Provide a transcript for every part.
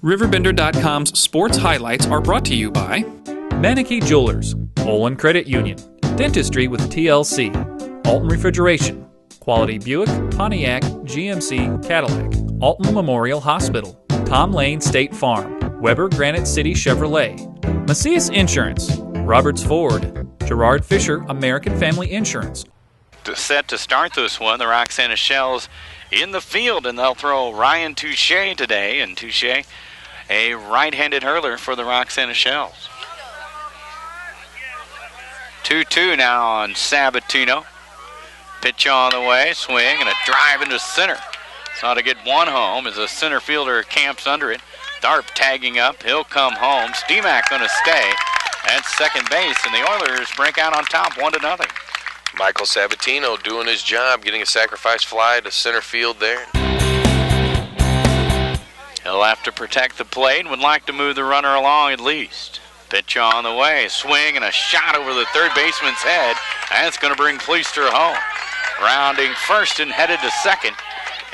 RiverBender.com's sports highlights are brought to you by Manicky Jewelers, Olin Credit Union, Dentistry with TLC, Alton Refrigeration, Quality Buick, Pontiac, GMC, Cadillac, Alton Memorial Hospital, Tom Lane State Farm, Weber Granite City Chevrolet, Macias Insurance, Roberts Ford, Gerard Fisher American Family Insurance. Set to start this one, the Roxana Shells in the field, and they'll throw Ryan Touche today, and Touche, a right-handed hurler for the Roxana Shells. 2-2 now on Sabatino. Pitch on the way, swing, and a drive into center. So to get one home as a center fielder camps under it. Tharp tagging up, he'll come home. Steemack going to stay at second base, and the Oilers break out on top 1-0. Michael Sabatino doing his job, getting a sacrifice fly to center field there. He'll have to protect the plate and would like to move the runner along at least. Pitch on the way, swing, and a shot over the third baseman's head. That's going to bring Cleister home. Rounding first and headed to second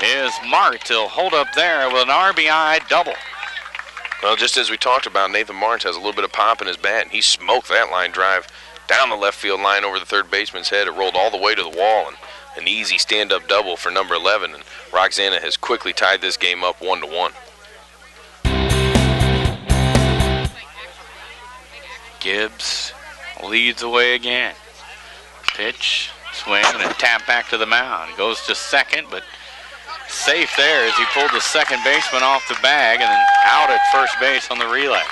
is Mart. He'll hold up there with an RBI double. Well, just as we talked about, Nathan Martz has a little bit of pop in his bat, and he smoked that line drive down the left field line over the third baseman's head. It rolled all the way to the wall, and an easy stand-up double for number 11. And Roxana has quickly tied this game up 1-1. Gibbs leads the way again. Pitch, swing, and a tap back to the mound. Goes to second, but safe there as he pulled the second baseman off the bag and then out at first base on the relay.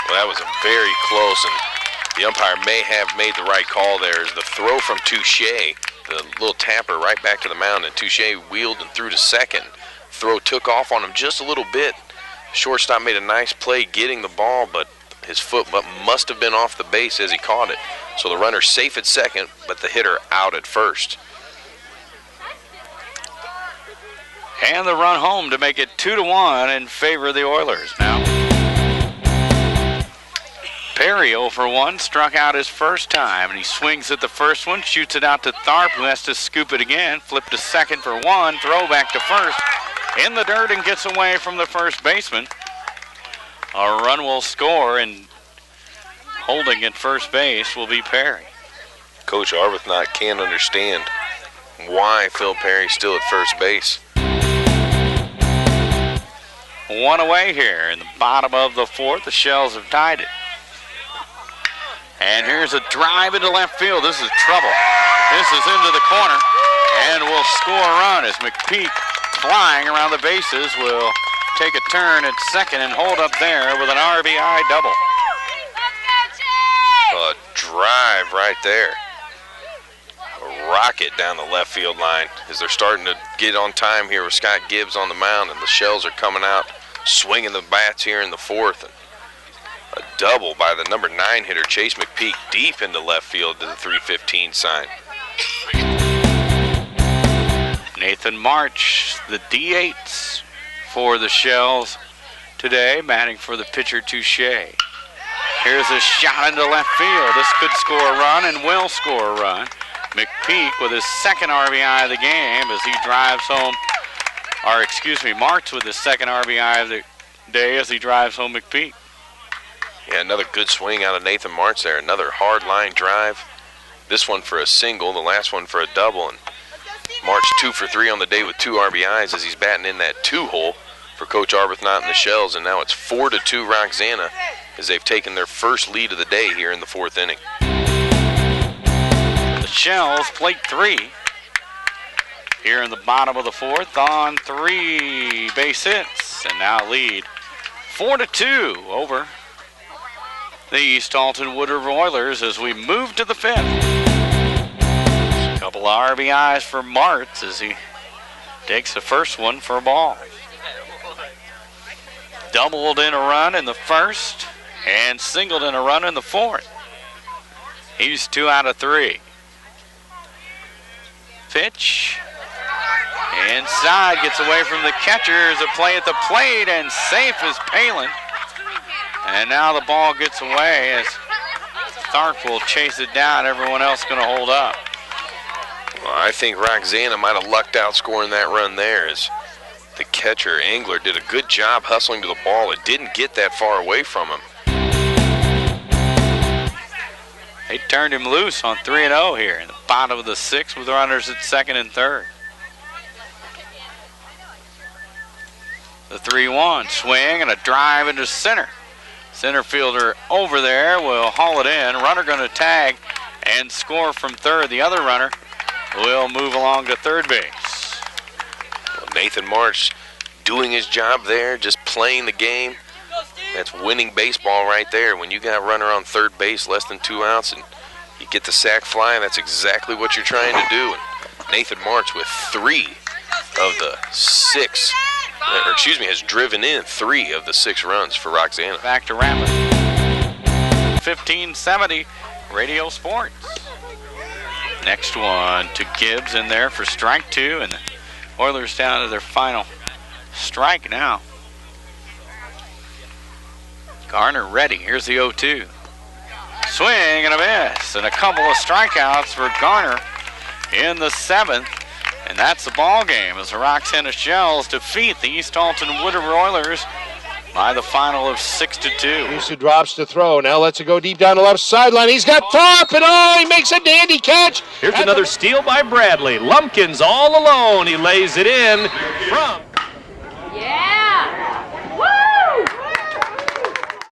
Well, that was a very close, and the umpire may have made the right call there. As the throw from Touche, the little tapper right back to the mound, and Touche wheeled and threw to second. Throw took off on him just a little bit. Shortstop made a nice play getting the ball, but his foot must have been off the base as he caught it. So the runner safe at second, but the hitter out at first. And the run home to make it 2-1 in favor of the Oilers now. Perry 0 for 1, struck out his first time, and he swings at the first one, shoots it out to Tharp, who has to scoop it again, flip to second for one, throw back to first, in the dirt and gets away from the first baseman. A run will score, and holding at first base will be Perry. Coach Arbuthnot can't understand why Phil Perry's still at first base. One away here in the bottom of the fourth. The Shells have tied it. And here's a drive into left field. This is trouble. This is into the corner and will score a run as McPeak, flying around the bases, will take a turn at second and hold up there with an RBI double. A drive right there. A rocket down the left field line as they're starting to get on time here with Scott Gibbs on the mound, and the Shells are coming out swinging the bats here in the fourth. And a double by the number 9 hitter, Chase McPeak, deep into left field to the 315 sign. Nathan March, the DH for the Shells today, batting for the pitcher Touche. Here's a shot into left field. This could score a run and will score a run. McPeak with his second RBI of the game as he drives home, March with his second RBI of the day as he drives home McPeak. Yeah, another good swing out of Nathan Martz there. Another hard line drive. This one for a single, the last one for a double. And March 2 for 3 on the day with 2 RBIs as he's batting in that 2-hole for Coach Arbuthnot and the Shells. And now it's 4-2 Roxana as they've taken their first lead of the day here in the fourth inning. The Shells plate 3 here in the bottom of the fourth on 3 base hits, and now lead 4-2 over the East Alton Wood River Oilers as we move to the fifth. A couple of RBIs for Martz as he takes the first one for a ball. Doubled in a run in the first and singled in a run in the fourth. He's 2 out of 3. Pitch. Inside, gets away from the catcher. There's a play at the plate, and safe is Palin. And now the ball gets away as Tharp will chase it down. Everyone else going to hold up. Well, I think Roxana might have lucked out scoring that run there as The catcher, Engler, did a good job hustling to the ball. It didn't get that far away from him. They turned him loose on 3-0 here in the bottom of the sixth with runners at second and third. The 3-1 swing and a drive into center. Center fielder over there will haul it in. Runner going to tag and score from third. The other runner will move along to third base. Well, Nathan March doing his job there, just playing the game. That's winning baseball right there. When you got a runner on third base, less than 2 outs, and you get the sac fly, that's exactly what you're trying to do. And Nathan March with 3 of the 6, or excuse me, has driven in 3 of the 6 runs for Roxana. Back to Rapids. 1570 Radio Sports. Next one to Gibbs in there for strike 2, and the Oilers down to their final strike now. Garner ready. Here's the 0-2. Swing and a miss, and a couple of strikeouts for Garner in the 7th. And that's the ball game as the Roxana Shells defeat the East Alton Woodward Oilers by the final of 6-2. Musa drops to throw. Now lets it go deep down the left sideline. He's got Thorpe, and he makes a dandy catch. Here's another steal by Bradley. Lumpkins all alone. He lays it in from